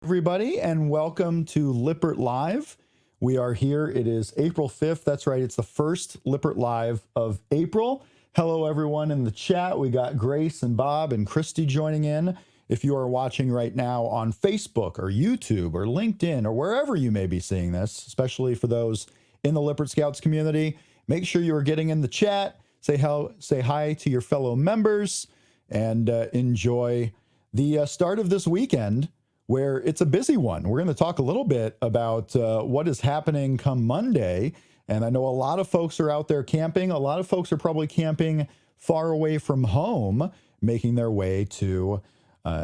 Everybody, and welcome to Lippert Live. We are here. It is April 5th. That's right. It's the first Lippert Live of April. Hello, everyone in the chat. We got Grace and Bob and Christy joining in. If you are watching right now on Facebook or YouTube or LinkedIn or wherever you may be seeing this, especially for those in the Lippert Scouts community, make sure you are getting in the chat. Say hi to your fellow members and enjoy the start of this weekend, where it's a busy one. We're going to talk a little bit about what is happening come Monday. And I know a lot of folks are out there camping. A lot of folks are probably camping far away from home, making their way to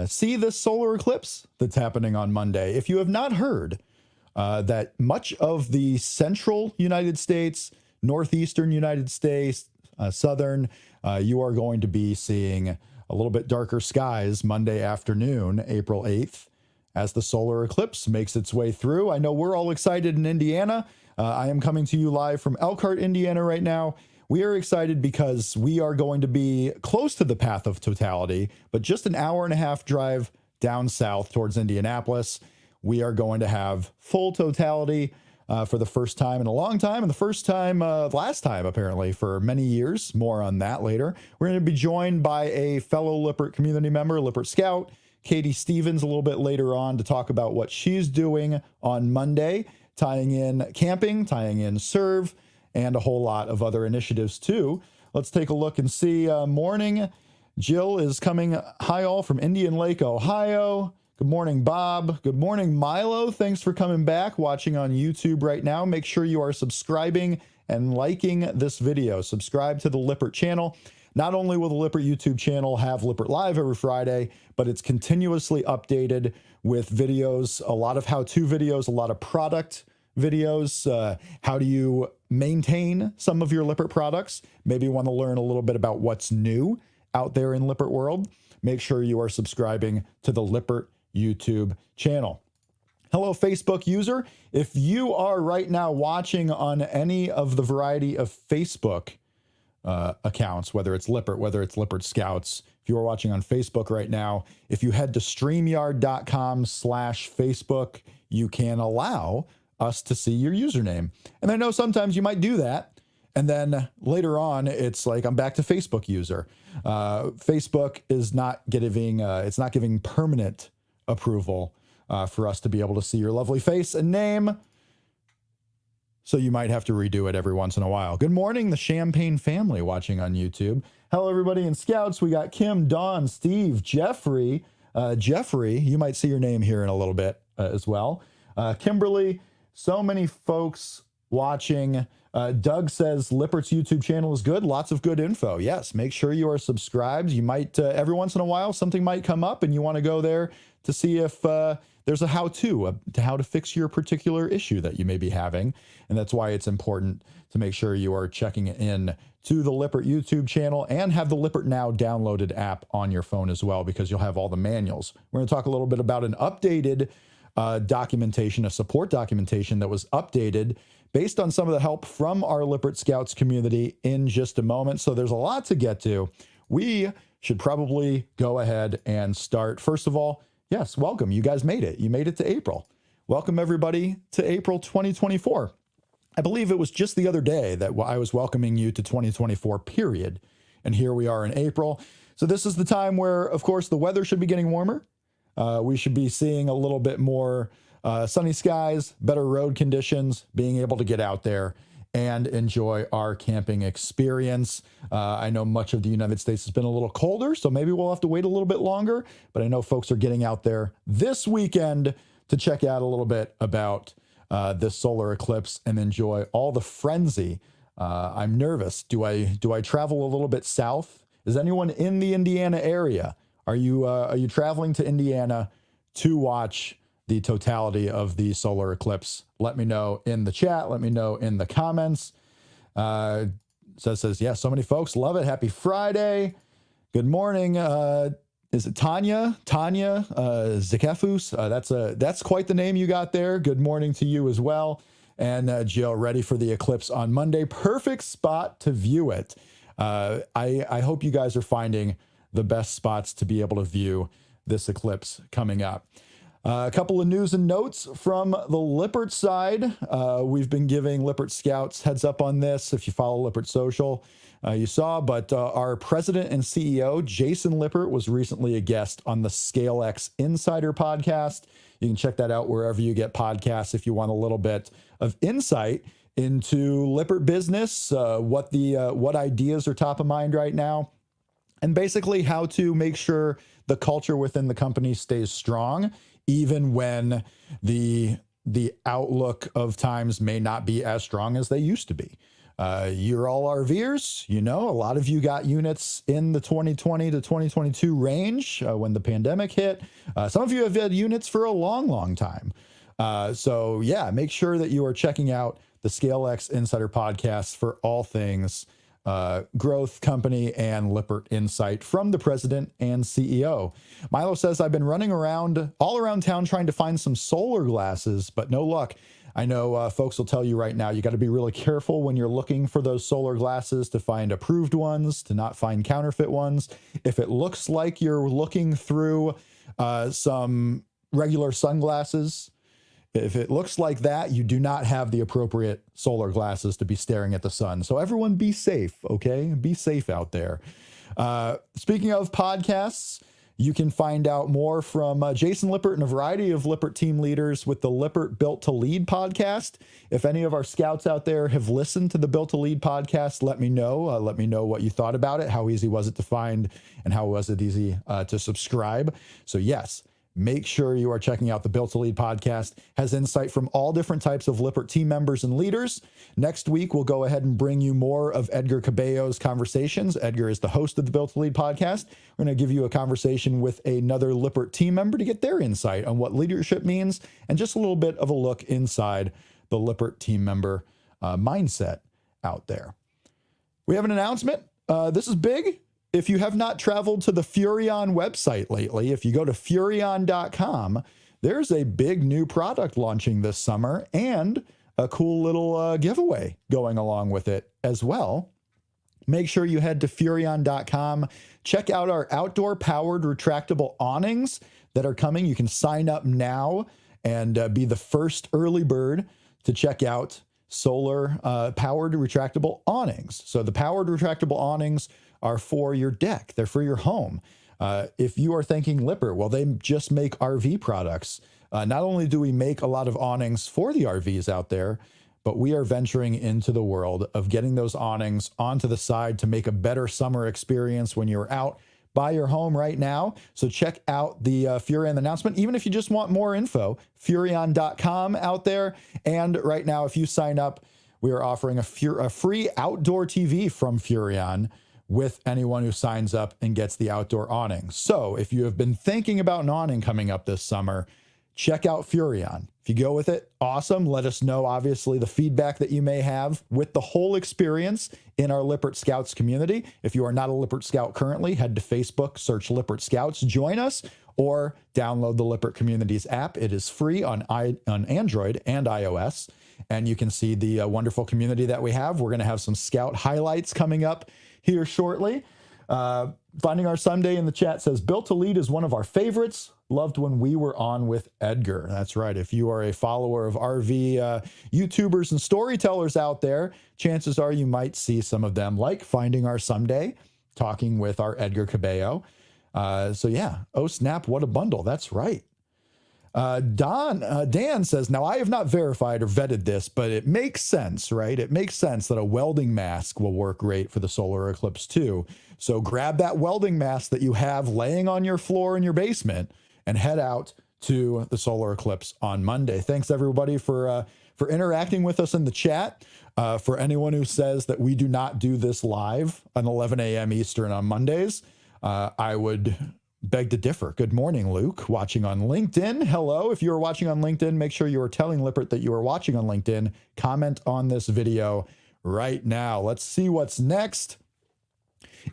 see this solar eclipse that's happening on Monday. If you have not heard that much of the central United States, northeastern United States, southern, you are going to be seeing a little bit darker skies Monday afternoon, April 8th. As the solar eclipse makes its way through. I know we're all excited in Indiana. I am coming to you live from Elkhart, Indiana right now. We are excited because we are going to be close to the path of totality, but just an hour and a half drive down south towards Indianapolis. We are going to have full totality for the first time in a long time, and the first time, last time apparently, for many years. More on that later. We're going to be joined by a fellow Lippert community member, Lippert Scout, Katie Stevens, a little bit later on to talk about what she's doing on Monday, tying in camping, tying in serve, and a whole lot of other initiatives too. Let's take a look and see. Morning. Jill is coming. Hi all from Indian Lake, Ohio. Good morning, Bob. Good morning, Milo. Thanks for coming back, watching on YouTube right now. Make sure you are subscribing and liking this video. Subscribe to the Lippert channel. Not only will the Lippert YouTube channel have Lippert Live every Friday, but it's continuously updated with videos, a lot of how-to videos, a lot of product videos. How do you maintain some of your Lippert products? Maybe you want to learn a little bit about what's new out there in Lippert world. Make sure you are subscribing to the Lippert YouTube channel. Hello, Facebook user. If you are right now watching on any of the variety of Facebook accounts, whether it's Lippert, whether it's Lippert Scouts. If you are watching on Facebook right now, if you head to StreamYard.com/Facebook, you can allow us to see your username. And I know sometimes you might do that, and then later on, it's like, I'm back to Facebook user. Facebook is not giving, it's not giving permanent approval for us to be able to see your lovely face and name. So you might have to redo it every once in a while. Good morning, the Champagne family watching on YouTube. Hello, everybody in Scouts. We got Kim, Dawn, Steve, Jeffrey. Jeffrey, you might see your name here in a little bit as well. Kimberly, so many folks watching. Doug says Lippert's YouTube channel is good. Lots of good info. Yes, make sure you are subscribed. You might, every once in a while, something might come up and you want to go there to see if there's a how-to to how to fix your particular issue that you may be having. And that's why it's important to make sure you are checking in to the Lippert YouTube channel and have the Lippert Now downloaded app on your phone as well, because you'll have all the manuals. We're going to talk a little bit about an updated documentation, a support documentation that was updated based on some of the help from our Lippert Scouts community in just a moment. So there's a lot to get to. We should probably go ahead and start. First of all, yes, welcome. You guys made it. You made it to April. Welcome, everybody, to April 2024. I believe it was just the other day that I was welcoming you to 2024, period. And here we are in April. So this is the time where, of course, the weather should be getting warmer. We should be seeing a little bit more sunny skies, better road conditions, being able to get out there and enjoy our camping experience. I know much of the United States has been a little colder, so maybe we'll have to wait a little bit longer, but I know folks are getting out there this weekend to check out a little bit about this solar eclipse and enjoy all the frenzy. I'm nervous. Do I travel a little bit south? Is anyone in the Indiana area? Are you traveling to Indiana to watch the totality of the solar eclipse? Let me know in the chat. Let me know in the comments. Says, yeah, so many folks love it. Happy Friday. Good morning. Is it Tanya? Tanya Zakefus? That's quite the name you got there. Good morning to you as well. And Jill, ready for the eclipse on Monday. Perfect spot to view it. I hope you guys are finding the best spots to be able to view this eclipse coming up. A couple of news and notes from the Lippert side. We've been giving Lippert Scouts heads up on this. If you follow Lippert Social, you saw, but our president and CEO, Jason Lippert, was recently a guest on the ScaleX Insider podcast. You can check that out wherever you get podcasts if you want a little bit of insight into Lippert business, what ideas are top of mind right now, and basically how to make sure the culture within the company stays strong, even when the outlook of times may not be as strong as they used to be. You're all RVers, you know, a lot of you got units in the 2020 to 2022 range when the pandemic hit. Some of you have had units for a long, long time. So yeah, make sure that you are checking out the ScaleX Insider podcast for all things growth, company, and Lippert insight from the president and CEO. Milo says, I've been running around all around town trying to find some solar glasses, but no luck. I know folks will tell you right now, you got to be really careful when you're looking for those solar glasses to find approved ones, to not find counterfeit ones. If it looks like you're looking through some regular sunglasses, if it looks like that, you do not have the appropriate solar glasses to be staring at the sun. So everyone be safe, okay? Be safe out there. Speaking of podcasts, you can find out more from Jason Lippert and a variety of Lippert team leaders with the Lippert Built to Lead podcast. If any of our scouts out there have listened to the Built to Lead podcast, let me know. Let me know what you thought about it. How easy was it to find, and how was it easy to subscribe? So yes, make sure you are checking out the Built to Lead podcast. Has insight from all different types of Lippert team members and leaders. Next week, we'll go ahead and bring you more of Edgar Cabello's conversations. Edgar is the host of the Built to Lead podcast. We're going to give you a conversation with another Lippert team member to get their insight on what leadership means and just a little bit of a look inside the Lippert team member mindset out there. We have an announcement. This is big. If you have not traveled to the Furrion website lately, if you go to furrion.com, there's a big new product launching this summer and a cool little giveaway going along with it as well. Make sure you head to furrion.com. Check out our outdoor powered retractable awnings that are coming. You can sign up now and be the first early bird to check out solar powered retractable awnings. So the powered retractable awnings are for your deck. They're for your home. If you are thinking Lippert, well, they just make RV products. Not only do we make a lot of awnings for the RVs out there, but we are venturing into the world of getting those awnings onto the side to make a better summer experience when you're out by your home right now. So check out the Furrion announcement. Even if you just want more info, furrion.com out there. And right now, if you sign up, we are offering a free outdoor TV from Furrion with anyone who signs up and gets the outdoor awning. So if you have been thinking about an awning coming up this summer, check out Furrion. If you go with it, awesome. Let us know, obviously, the feedback that you may have with the whole experience in our Lippert Scouts community. If you are not a Lippert Scout currently, head to Facebook, search Lippert Scouts, join us, or download the Lippert Communities app. It is free on Android and iOS, and you can see the wonderful community that we have. We're going to have some Scout highlights coming up here shortly. Finding Our Sunday in the chat says, Built to Lead is one of our favorites. Loved when we were on with Edgar. That's right. If you are a follower of RV YouTubers and storytellers out there, chances are you might see some of them, like Finding Our Sunday, talking with our Edgar Cabello. So yeah, oh snap, what a bundle. That's right. Dan says, now I have not verified or vetted this, but it makes sense, right? It makes sense that a welding mask will work great for the solar eclipse too. So grab that welding mask that you have laying on your floor in your basement and head out to the solar eclipse on Monday. Thanks everybody for interacting with us in the chat. For anyone who says that we do not do this live at 11 a.m. Eastern on Mondays, I would beg to differ. Good morning, Luke, watching on LinkedIn. Hello. If you are watching on LinkedIn, make sure you are telling Lippert that you are watching on LinkedIn. Comment on this video right now. Let's see what's next.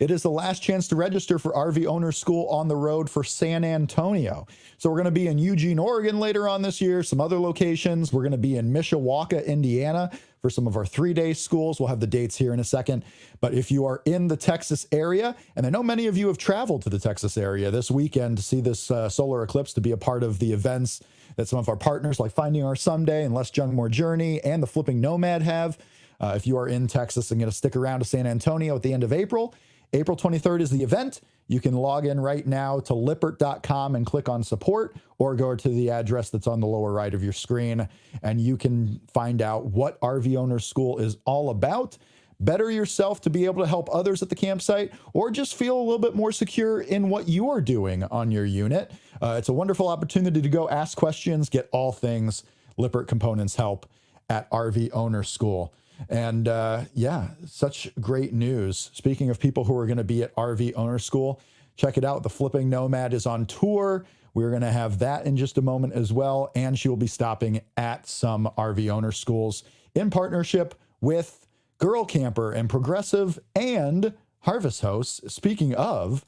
It is the last chance to register for RV Owner School on the road for San Antonio. So we're going to be in Eugene, Oregon later on this year, some other locations. We're going to be in Mishawaka, Indiana for some of our 3-day schools. We'll have the dates here in a second. But if you are in the Texas area, and I know many of you have traveled to the Texas area this weekend to see this solar eclipse, to be a part of the events that some of our partners like Finding Our Someday and Less Junk More Journey and the Flipping Nomad have. If you are in Texas and going to stick around to San Antonio at the end of April, April 23rd is the event. You can log in right now to lippert.com and click on support, or go to the address that's on the lower right of your screen, and you can find out what RV Owner School is all about. Better yourself to be able to help others at the campsite, or just feel a little bit more secure in what you are doing on your unit. It's a wonderful opportunity to go ask questions, get all things Lippert Components help at RV Owner School. And yeah, such great news. Speaking of people who are going to be at RV Owner School, check it out. The Flipping Nomad is on tour. We're going to have that in just a moment as well. And she will be stopping at some RV Owner Schools in partnership with Girl Camper and Progressive and Harvest Hosts. Speaking of,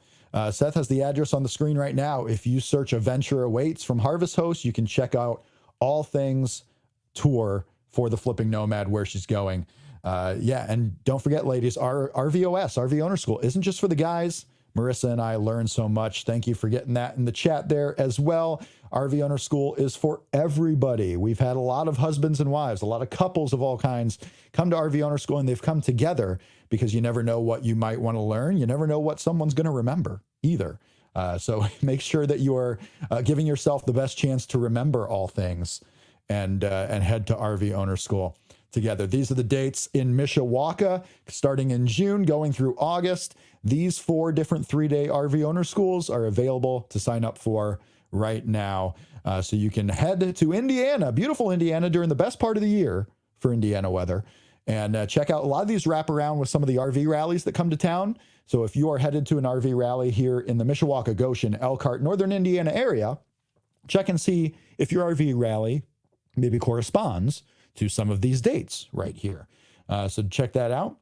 Seth has the address on the screen right now. If you search Adventure Awaits from Harvest Hosts, you can check out all things tour for the Flipping Nomad, where she's going. Yeah, and don't forget, ladies, our RVOS, RV Owner School, isn't just for the guys. Marissa and I learned so much. Thank you for getting that in the chat there as well. RV Owner School is for everybody. We've had a lot of husbands and wives, a lot of couples of all kinds come to RV Owner School, and they've come together because you never know what you might want to learn. You never know what someone's going to remember either. So make sure that you are giving yourself the best chance to remember all things, and head to RV Owner School together. These are the dates in Mishawaka, starting in June, going through August. These 4 different 3-day RV Owner Schools are available to sign up for right now. So you can head to Indiana, beautiful Indiana, during the best part of the year for Indiana weather, and check out a lot of these wrap around with some of the RV rallies that come to town. So if you are headed to an RV rally here in the Mishawaka, Goshen, Elkhart, Northern Indiana area, check and see if your RV rally maybe corresponds to some of these dates right here. So check that out.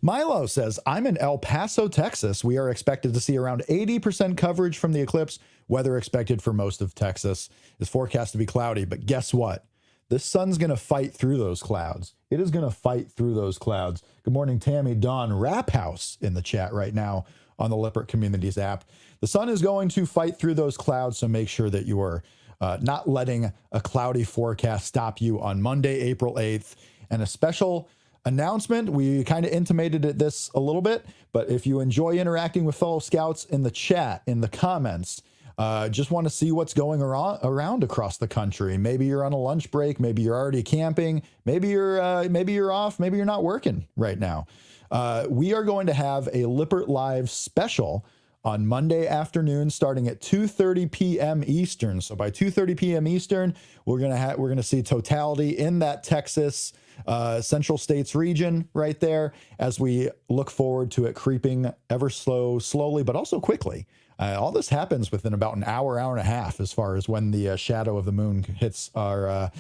Milo says, I'm in El Paso, Texas. We are expected to see around 80% coverage from the eclipse. Weather expected for most of Texas is forecast to be cloudy, but guess what? The sun's going to fight through those clouds. It is going to fight through those clouds. Good morning, Tammy, Dawn, Rap House in the chat right now on the Lippert Communities app. The sun is going to fight through those clouds, so make sure that you are not letting a cloudy forecast stop you on Monday, April 8th. And a special announcement, we kind of intimated this a little bit, but if you enjoy interacting with fellow scouts in the chat, in the comments, just want to see what's going around across the country. Maybe you're on a lunch break, maybe you're already camping, maybe you're off, maybe you're not working right now. We are going to have a Lippert Live special on Monday afternoon, starting at 2:30 p.m. Eastern. So by 2:30 p.m. Eastern, we're gonna see totality in that Texas Central States region right there, as we look forward to it creeping ever slowly, but also quickly. All this happens within about an hour and a half, as far as when the shadow of the moon hits our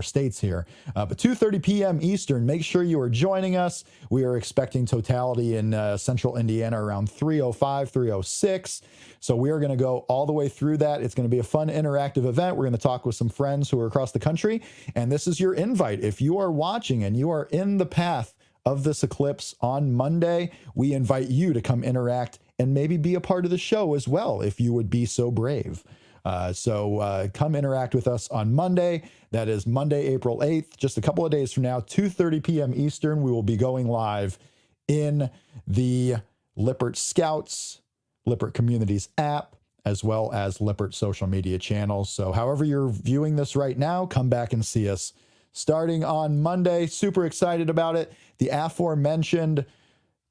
states here. But 2:30 p.m. Eastern, make sure you are joining us. We are expecting totality in central Indiana around 3:05, 3:06. So we are going to go all the way through that. It's going to be a fun, interactive event. We're going to talk with some friends who are across the country. And this is your invite. If you are watching and you are in the path of this eclipse on Monday, we invite you to come interact and maybe be a part of the show as well, if you would be so brave. So come interact with us on Monday. That is Monday, April 8th, just a couple of days from now, 2:30 p.m. Eastern. We will be going live in the Lippert Scouts, Lippert Communities app, as well as Lippert social media channels. So however you're viewing this right now, come back and see us starting on Monday. Super excited about it. The aforementioned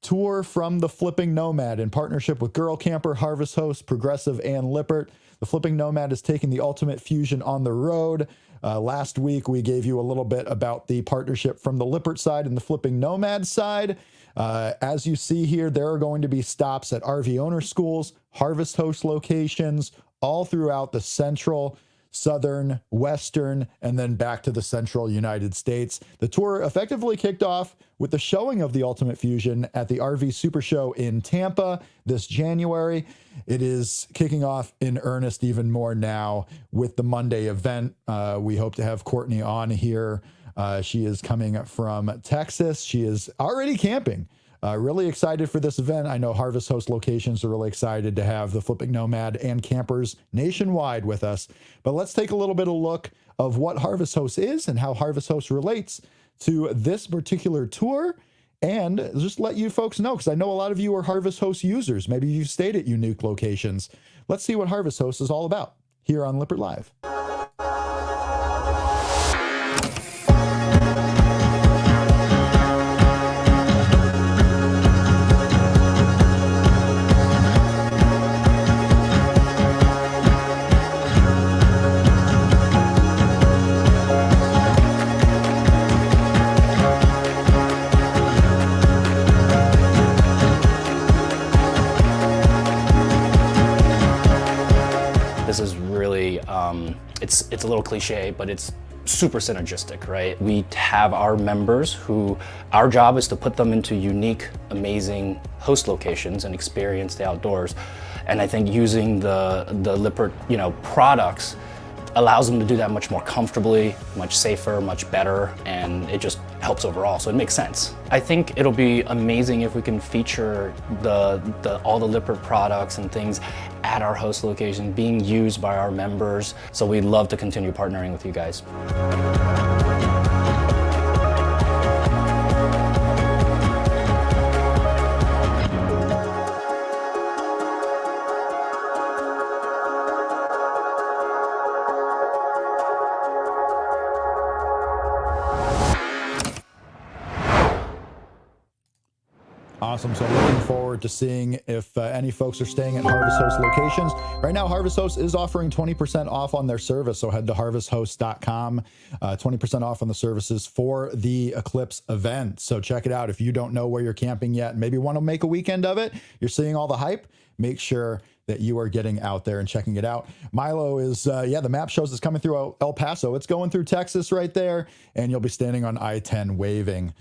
tour from the Flipping Nomad in partnership with Girl Camper, Harvest Host, Progressive, and Lippert. The Flipping Nomad is taking the Ultimate Fusion on the road. Last week, we gave you a little bit about the partnership from the Lippert side and the Flipping Nomad side. As you see here, there are going to be stops at RV Owner Schools, Harvest Host locations, all throughout the central southern, western, and then back to the central United States. The tour effectively kicked off with the showing of the Ultimate Fusion at the RV Super Show in Tampa this January. It is kicking off in earnest even more now with the Monday event. We hope to have Courtney on here. She is coming from Texas. She is already camping. Really excited for this event. I know Harvest Host locations are really excited to have the Flipping Nomad and campers nationwide with us. But let's take a little bit of look of what Harvest Host is and how Harvest Host relates to this particular tour, and just let you folks know, because I know a lot of you are Harvest Host users. Maybe you've stayed at unique locations. Let's see what Harvest Host is all about here on Lippert Live. This is really, it's a little cliche, but it's super synergistic, right? We have our members who, our job is to put them into unique, amazing host locations and experience the outdoors. And I think using the Lippert, products allows them to do that much more comfortably, much safer, much better, and it just helps overall, so it makes sense. I think it'll be amazing if we can feature all the Lippert products and things at our host location being used by our members, so we'd love to continue partnering with you guys. Awesome. So looking forward to seeing if any folks are staying at Harvest Host locations. Right now, Harvest Host is offering 20% off on their service. So head to harvesthost.com, 20% off on the services for the Eclipse event. So check it out. If you don't know where you're camping yet, maybe want to make a weekend of it, you're seeing all the hype, make sure that you are getting out there and checking it out. Milo is, the map shows it's coming through El Paso. It's going through Texas right there, and you'll be standing on I-10 waving.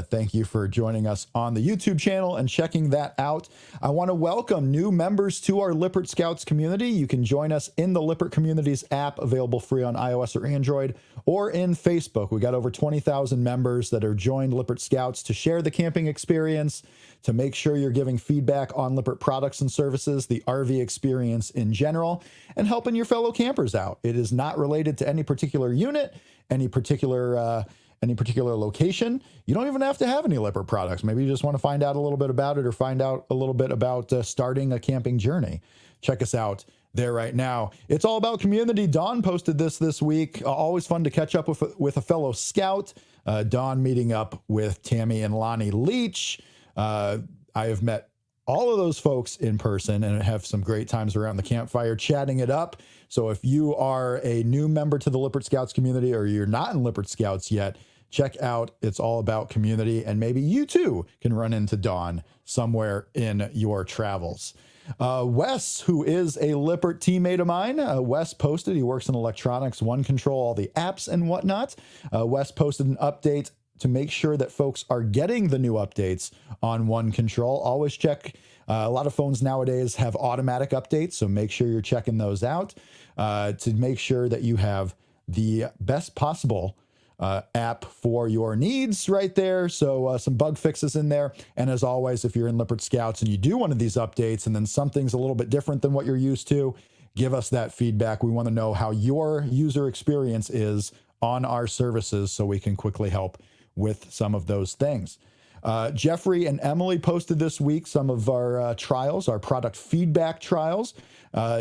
Thank you for joining us on the YouTube channel and checking that out. I want to welcome new members to our Lippert Scouts community. You can join us in the Lippert Communities app, available free on iOS or Android, or in Facebook. We got over 20,000 members that are joined Lippert Scouts to share the camping experience, to make sure you're giving feedback on Lippert products and services, the RV experience in general, and helping your fellow campers out. It is not related to any particular unit, any particular location. You don't even have to have any Lippert products. Maybe you just want to find out a little bit about it, or find out a little bit about starting a camping journey. Check us out there right now. It's all about community. Dawn posted this week. Always fun to catch up with a fellow scout. Dawn meeting up with Tammy and Lonnie Leach. I have met all of those folks in person and have some great times around the campfire chatting it up. So if you are a new member to the Lippert Scouts community, or you're not in Lippert Scouts yet, check out It's All About Community, and maybe you too can run into Dawn somewhere in your travels. Wes, who is a Lippert teammate of mine, Wes posted, he works in electronics, One Control, all the apps and whatnot. Wes posted an update to make sure that folks are getting the new updates on One Control. Always check. A lot of phones nowadays have automatic updates, so make sure you're checking those out to make sure that you have the best possible app for your needs right there. So some bug fixes in there. And as always, if you're in Lippert Scouts and you do one of these updates and then something's a little bit different than what you're used to, give us that feedback. We want to know how your user experience is on our services, so we can quickly help with some of those things. Jeffrey and Emily posted this week some of our trials, our product feedback trials.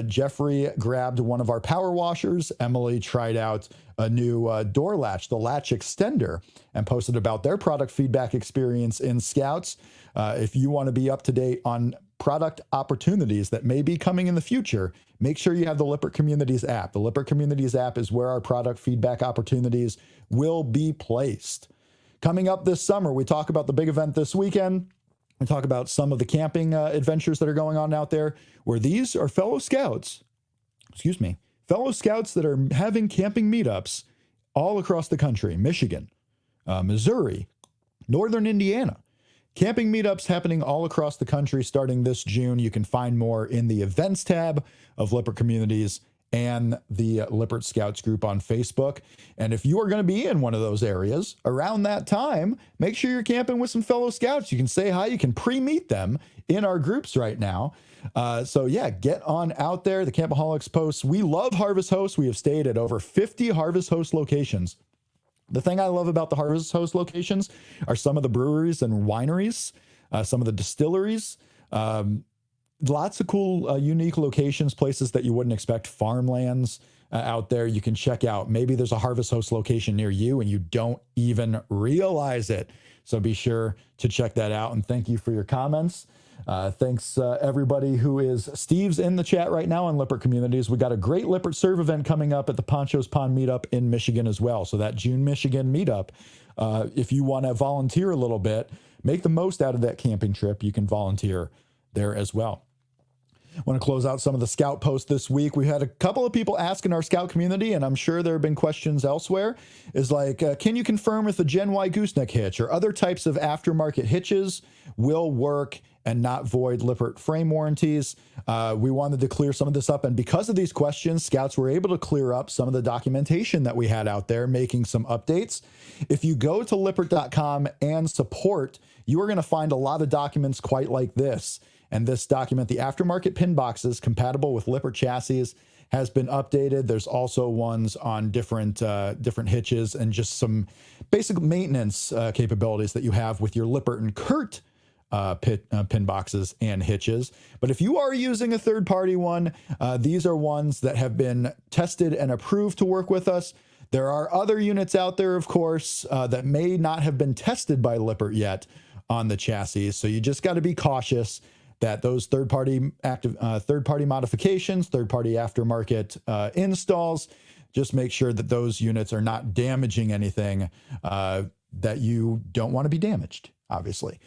Jeffrey grabbed one of our power washers. Emily tried out a new door latch, the latch extender, and posted about their product feedback experience in Scouts. If you want to be up to date on product opportunities that may be coming in the future, make sure you have the Lippert Communities app. The Lippert Communities app is where our product feedback opportunities will be placed. Coming up this summer, we talk about the big event this weekend. We talk about some of the camping adventures that are going on out there, where these are fellow scouts, fellow scouts that are having camping meetups all across the country: Michigan, Missouri, Northern Indiana. Camping meetups happening all across the country starting this June. You can find more in the events tab of Lippert Communities and the Lippert Scouts group on Facebook. And if you are going to be in one of those areas around that time, make sure you're camping with some fellow scouts. You can say hi. You can pre-meet them in our groups right now. So yeah, get on out there. The Campaholics posts. We love Harvest Host. We have stayed at over 50 Harvest Host locations. The thing I love about the Harvest Host locations are some of the breweries and wineries, some of the distilleries, lots of cool, unique locations, places that you wouldn't expect, farmlands out there you can check out. Maybe there's a Harvest Host location near you and you don't even realize it. So be sure to check that out. And thank you for your comments. Thanks, everybody who is. Steve's in the chat right now on Lippert Communities. We got a great Lippert Serve event coming up at the Ponchos Pond meetup in Michigan as well. So that June Michigan meetup, if you want to volunteer a little bit, make the most out of that camping trip, you can volunteer there as well. I want to close out some of the Scout posts this week. We had a couple of people ask in our Scout community, and I'm sure there have been questions elsewhere, is like, can you confirm if the Gen Y gooseneck hitch or other types of aftermarket hitches will work and not void Lippert frame warranties? We wanted to clear some of this up, and because of these questions, Scouts were able to clear up some of the documentation that we had out there, making some updates. If you go to lippert.com and support, you are going to find a lot of documents quite like this. And this document, the aftermarket pin boxes compatible with Lippert chassis, has been updated. There's also ones on different hitches and just some basic maintenance capabilities that you have with your Lippert and Kurt pin boxes and hitches. But if you are using a third-party one, these are ones that have been tested and approved to work with us. There are other units out there, of course, that may not have been tested by Lippert yet on the chassis. So you just got to be cautious that those third-party modifications, third-party aftermarket installs, just make sure that those units are not damaging anything that you don't want to be damaged, obviously.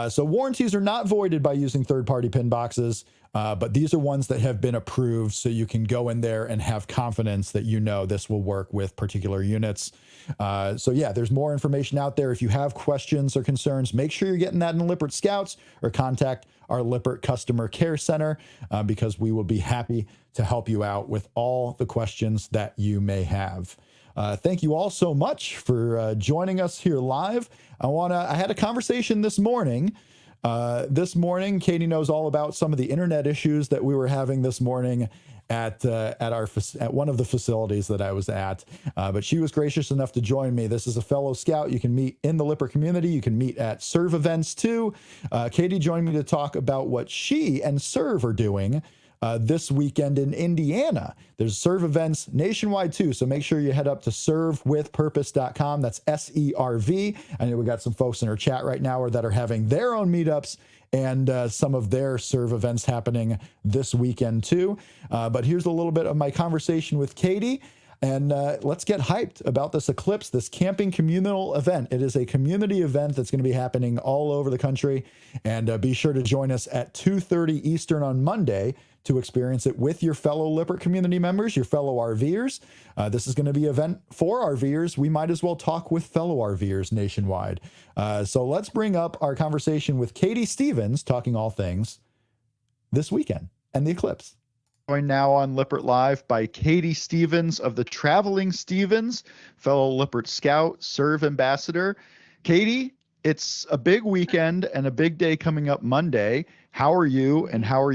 So warranties are not voided by using third-party pin boxes, but these are ones that have been approved, so you can go in there and have confidence that you know this will work with particular units. So yeah, there's more information out there. If you have questions or concerns, make sure you're getting that in Lippert Scouts or contact our Lippert Customer Care Center because we will be happy to help you out with all the questions that you may have. Thank you all so much for joining us here live. I had a conversation this morning. Katie knows all about some of the internet issues that we were having this morning at one of the facilities that I was at. But she was gracious enough to join me. This is a fellow scout you can meet in the Lippert community. You can meet at Serve events too. Katie joined me to talk about what she and Serve are doing this weekend in Indiana. There's Serve events nationwide too, so make sure you head up to servewithpurpose.com. That's SERV. I know we got some folks in our chat right now that are having their own meetups and some of their Serve events happening this weekend too. But here's a little bit of my conversation with Katie. And let's get hyped about this Eclipse, this camping communal event. It is a community event that's going to be happening all over the country. And be sure to join us at 2:30 Eastern on Monday to experience it with your fellow Lippert community members, your fellow RVers. This is going to be an event for RVers. We might as well talk with fellow RVers nationwide. So let's bring up our conversation with Katie Stevens, talking all things this weekend and the Eclipse. Joined now on Lippert Live by Katie Stevens of the Traveling Stevens, fellow Lippert Scout, Serve ambassador. Katie, it's a big weekend and a big day coming up Monday. How are you, and how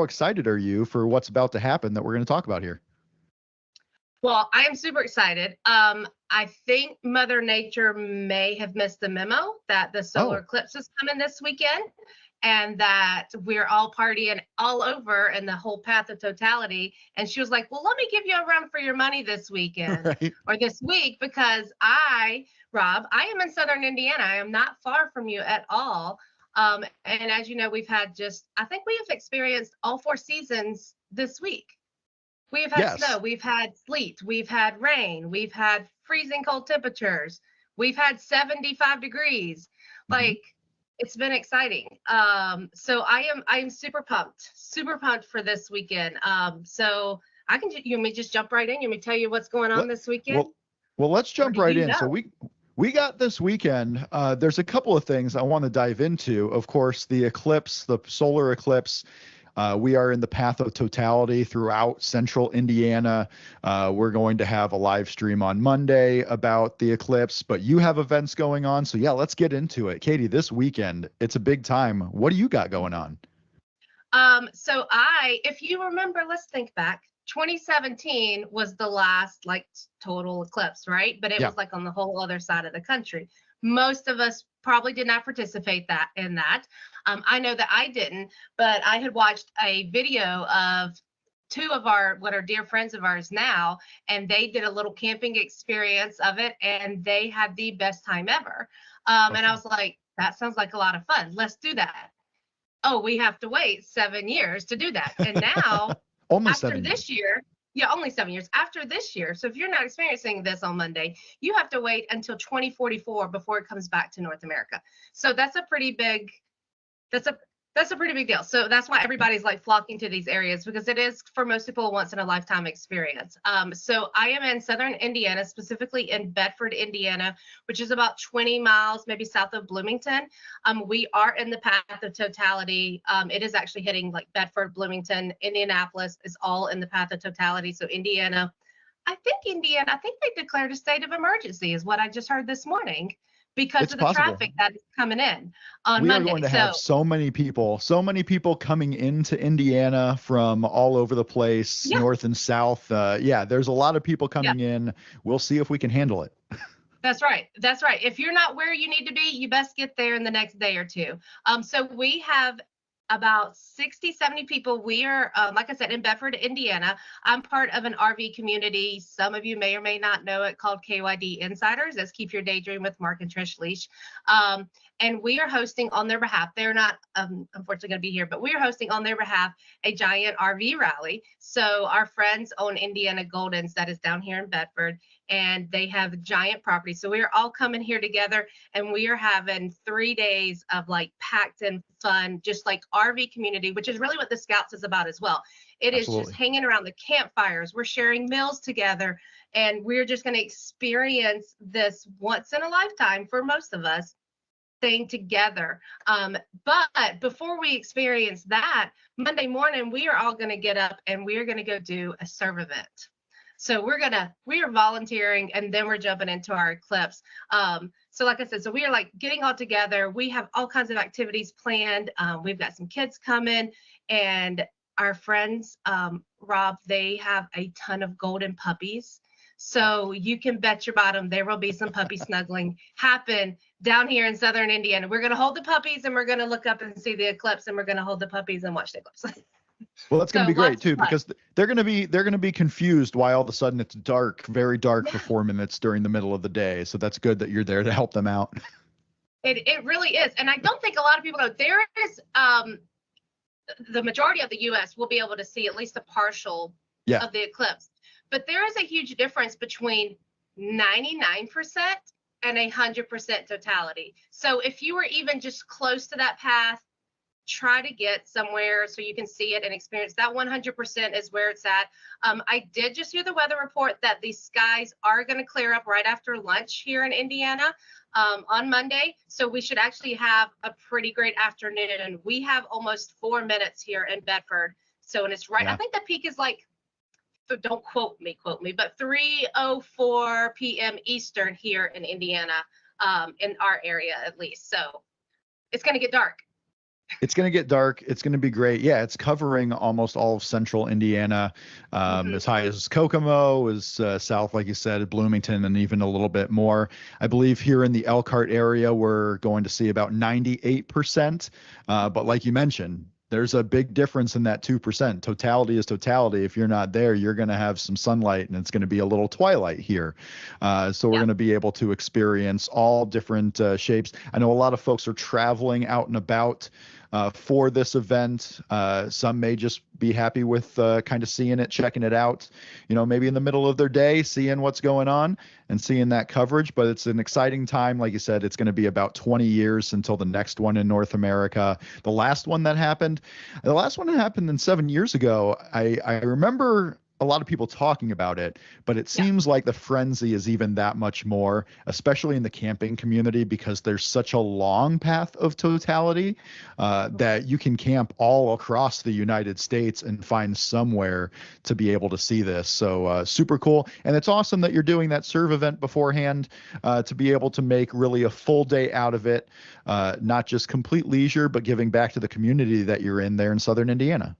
excited are you for what's about to happen that we're going to talk about here? Well, I am super excited. I think Mother Nature may have missed the memo that the solar eclipse is coming this weekend, and that we're all partying all over in the whole path of totality. And she was like, well, let me give you a run for your money this weekend or this week, because Rob, I am in Southern Indiana. I am not far from you at all. And as you know, I think we have experienced all 4 seasons this week. We have had snow, we've had sleet, we've had rain, we've had freezing cold temperatures, we've had 75 degrees. Like, it's been exciting. So I am super pumped for this weekend. So You want me to just jump right in? You want me to tell you what's going on Let, this weekend? well, let's Or jump do right you in. So know? we got this weekend. There's a couple of things I want to dive into. Of course, the eclipse, the solar eclipse. We are in the path of totality throughout central Indiana. We're going to have a live stream on Monday about the eclipse, but you have events going on. So yeah, let's get into it. Katie, this weekend, it's a big time. What do you got going on? If you remember, let's think back. 2017 was the last like total eclipse, right? But it Yeah. was like on the whole other side of the country. Most of us probably did not participate in that. I know that I didn't, but I had watched a video of two of what are dear friends of ours now, and they did a little camping experience of it, and they had the best time ever. And I was like, that sounds like a lot of fun. Let's do that. Oh, we have to wait 7 years to do that. And now, Only after 7 years. this year, yeah, only 7 years after this year. So if you're not experiencing this on Monday, you have to wait until 2044 before it comes back to North America. So that's a pretty big, that's a that's a pretty big deal. So that's why everybody's like flocking to these areas, because it is for most people a once in a lifetime experience. So I am in southern Indiana, specifically in Bedford, Indiana, which is about 20 miles maybe south of Bloomington. We are in the path of totality. It is actually hitting like Bedford, Bloomington, Indianapolis is all in the path of totality. So Indiana, I think they declared a state of emergency is what I just heard this morning, because It's of the possible. traffic that is coming in on We are Monday. going to have so many people coming into Indiana from all over the place, Yeah, north and south. Yeah, there's a lot of people yeah, coming in. We'll see if we can handle it. that's right. That's right. If you're not where you need to be, you best get there in the next day or two. So we have about 60, 70 people. We are, like I said, in Bedford, Indiana. I'm part of an RV community. Some of you may or may not know it, called KYD Insiders. That's Keep Your Daydream with Mark and Trish Leash. And we are hosting on their behalf. They're not unfortunately going to be here, but we are hosting on their behalf a giant RV rally. So our friends own Indiana Goldens, that is down here in Bedford, and they have giant property. So we are all coming here together, and we are having 3 days of like packed in fun, just like RV community, which is really what the Scouts is about as well. It is just Absolutely. hanging around the campfires. We're sharing meals together, and we're just going to experience this once in a lifetime for most of us thing together. But before we experience that, Monday morning, we are all going to get up and we are going to go do a serve event. So we are volunteering, and then we're jumping into our eclipse. So like I said, so we are like getting all together. We have all kinds of activities planned. We've got some kids coming, and our friends, Rob, they have a ton of golden puppies. So you can bet your bottom there will be some puppy snuggling happen down here in southern Indiana. We're going to hold the puppies, and we're going to look up and see the eclipse, and we're going to hold the puppies and watch the eclipse. Well, that's going to be great lots too, of fun. because they're going to be confused why all of a sudden it's dark, very dark for 4 minutes during the middle of the day. So that's good that you're there to help them out. It really is. And I don't think a lot of people know there is the majority of the US will be able to see at least a partial Yeah. of the eclipse. But there is a huge difference between 99% and 100% totality. So if you were even just close to that path, try to get somewhere so you can see it and experience that. 100% is where it's at. I did just hear the weather report that the skies are going to clear up right after lunch here in Indiana on Monday. So we should actually have a pretty great afternoon. And we have almost 4 minutes here in Bedford. So, and it's right, Yeah. I think the peak is like, so don't quote me, but 3:04 p.m. Eastern here in Indiana, in our area at least. So it's going to get dark. It's going to get dark. It's going to be great. Yeah, it's covering almost all of central Indiana, as high as Kokomo, as south, like you said, Bloomington, and even a little bit more. I believe here in the Elkhart area, we're going to see about 98%. But like you mentioned, there's a big difference in that 2%. Totality is totality. If you're not there, you're going to have some sunlight, and it's going to be a little twilight here. So we're going to be able to experience all different shapes. I know a lot of folks are traveling out and about for this event. Some may just be happy with kind of seeing it, checking it out, maybe in the middle of their day, seeing what's going on and seeing that coverage. But it's an exciting time. Like you said, it's going to be about 20 years until the next one in North America. The last one that happened in 7 years ago, I remember a lot of people talking about it, but it seems like the frenzy is even that much more, especially in the camping community, because there's such a long path of totality that you can camp all across the United States and find somewhere to be able to see this. So super cool. And it's awesome that you're doing that serve event beforehand to be able to make really a full day out of it, not just complete leisure, but giving back to the community that you're in there in Southern Indiana.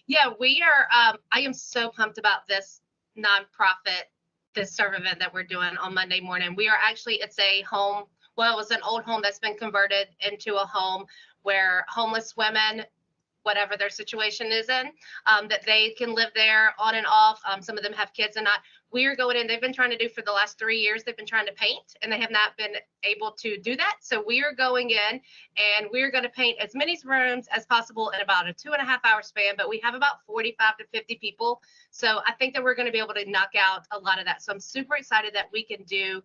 Yeah, we are. I am so pumped about this nonprofit, this serve event that we're doing on Monday morning. We are actually, it's a home. Well, it was an old home that's been converted into a home where homeless women, whatever their situation is in, that they can live there on and off. Some of them have kids and not. We are going in. They've been trying to do for the last 3 years. They've been trying to paint, and they have not been able to do that. So we are going in, and we're going to paint as many rooms as possible in about a 2.5-hour span. But we have about 45 to 50 people. So I think that we're going to be able to knock out a lot of that. So I'm super excited that we can do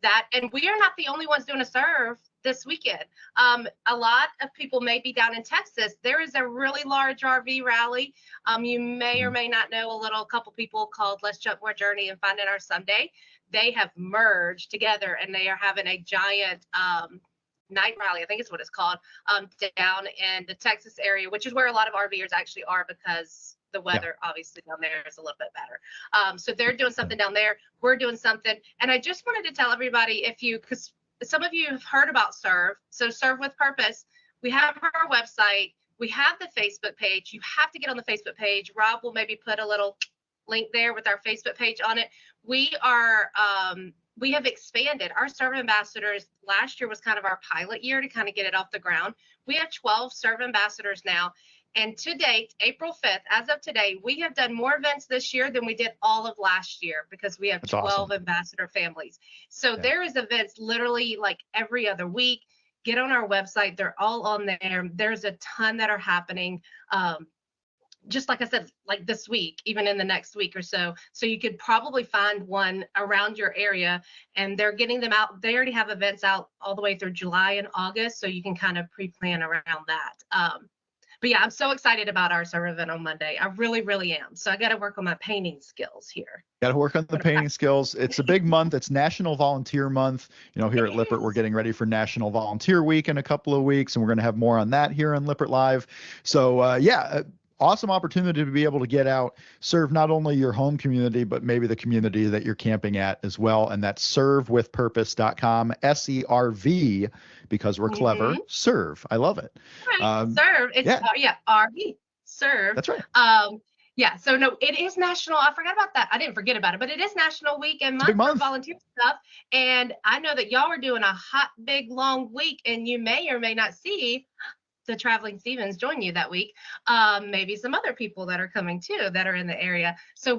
that. And we are not the only ones doing a serve this weekend. A lot of people may be down in Texas. There is a really large RV rally. You may or may not know a couple people called Let's Jump More Journey and Finding Our Someday. They have merged together, and they are having a giant night rally, I think is what it's called, down in the Texas area, which is where a lot of RVers actually are, because the weather obviously down there is a little bit better. So they're doing something down there. We're doing something. And I just wanted to tell everybody, because some of you have heard about Serve. So Serve with Purpose, we have our website. We have the Facebook page. You have to get on the Facebook page. Rob will maybe put a little link there with our Facebook page on it. We have expanded. Our Serve ambassadors, last year was kind of our pilot year to kind of get it off the ground. We have 12 Serve ambassadors now. And to date, April 5th, as of today, we have done more events this year than we did all of last year, because we have 12 ambassador families. So there is events literally like every other week. Get on our website. They're all on there. There's a ton that are happening. Just like I said, like this week, even in the next week or so. So you could probably find one around your area, and they're getting them out. They already have events out all the way through July and August. So you can kind of pre-plan around that. But yeah, I'm so excited about our serve event on Monday. I really, really am. So I got to work on my painting skills here. Got to work on the painting skills. It's a big month. It's National Volunteer Month. Here at Lippert, we're getting ready for National Volunteer Week in a couple of weeks, and we're going to have more on that here on Lippert Live. So awesome opportunity to be able to get out, serve not only your home community, but maybe the community that you're camping at as well. And that's servewithpurpose.com, SERV, because we're clever. Serve. I love it. Right. Serve. It's RV. Serve. That's right. So no, it is national. I forgot about that. I didn't forget about it, but it is National Week and month for volunteer stuff. And I know that y'all are doing a hot, big, long week, and you may or may not see the Traveling Stevens join you that week. Maybe some other people that are coming too that are in the area. So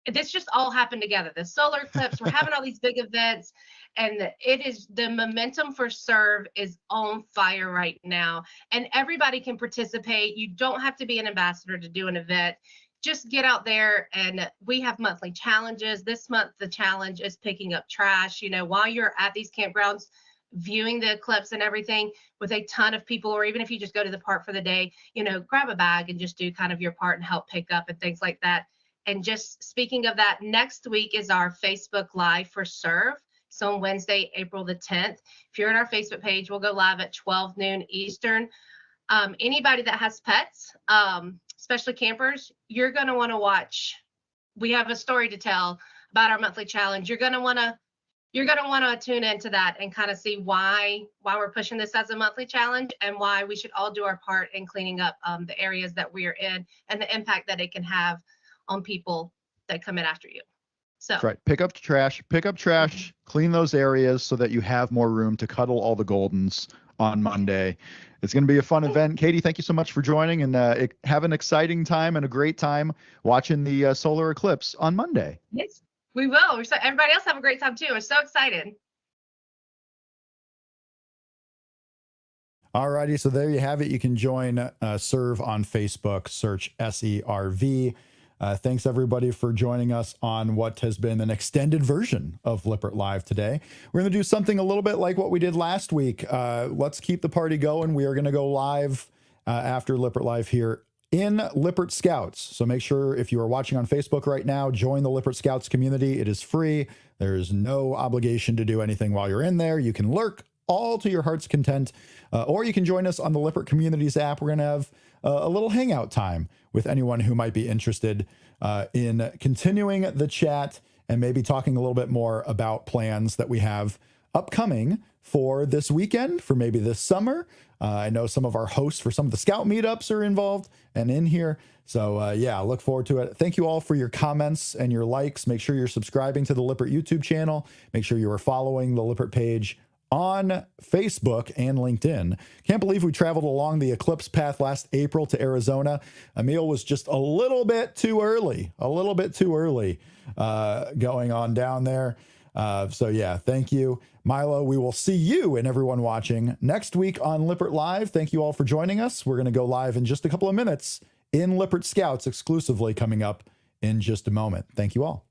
this just all happened together. The solar eclipse, we're having all these big events, and the momentum for Serve is on fire right now, and everybody can participate. You don't have to be an ambassador to do an event. Just get out there, and we have monthly challenges. This month, the challenge is picking up trash. While you're at these campgrounds, viewing the eclipse and everything with a ton of people, or even if you just go to the park for the day, grab a bag and just do kind of your part and help pick up and things like that. And just speaking of that, next week is our Facebook Live for Serve. So on Wednesday, April the 10th, if you're on our Facebook page, we'll go live at 12 noon Eastern. Anybody that has pets, especially campers, you're going to want to watch. We have a story to tell about our monthly challenge. You're going to want to tune into that and kind of see why we're pushing this as a monthly challenge, and why we should all do our part in cleaning up the areas that we are in, and the impact that it can have on people that come in after you. So that's right. Pick up trash, clean those areas so that you have more room to cuddle all the Goldens on Monday. It's going to be a fun event. Katie, thank you so much for joining, and have an exciting time and a great time watching the solar eclipse on Monday. Yes, we will. Everybody else have a great time too. We're so excited. All righty. So there you have it. You can join Serve on Facebook, search SERV. Thanks everybody for joining us on what has been an extended version of Lippert Live today. We're going to do something a little bit like what we did last week. Let's keep the party going. We are going to go live after Lippert Live here in Lippert Scouts. So make sure if you are watching on Facebook right now, join the Lippert Scouts community. It is free. There is no obligation to do anything while you're in there. You can lurk all to your heart's content, or you can join us on the Lippert Communities app. We're going to have a little hangout time with anyone who might be interested in continuing the chat and maybe talking a little bit more about plans that we have upcoming for this weekend, for maybe this summer. I know some of our hosts for some of the Scout meetups are involved and in here. So yeah, look forward to it. Thank you all for your comments and your likes. Make sure you're subscribing to the Lippert YouTube channel. Make sure you are following the Lippert page on Facebook and LinkedIn. Can't believe we traveled along the eclipse path last April to Arizona. Emil was just a little bit too early going on down there. So yeah, thank you, Milo. We will see you and everyone watching next week on Lippert Live. Thank you all for joining us. We're going to go live in just a couple of minutes in Lippert Scouts exclusively, coming up in just a moment. Thank you all.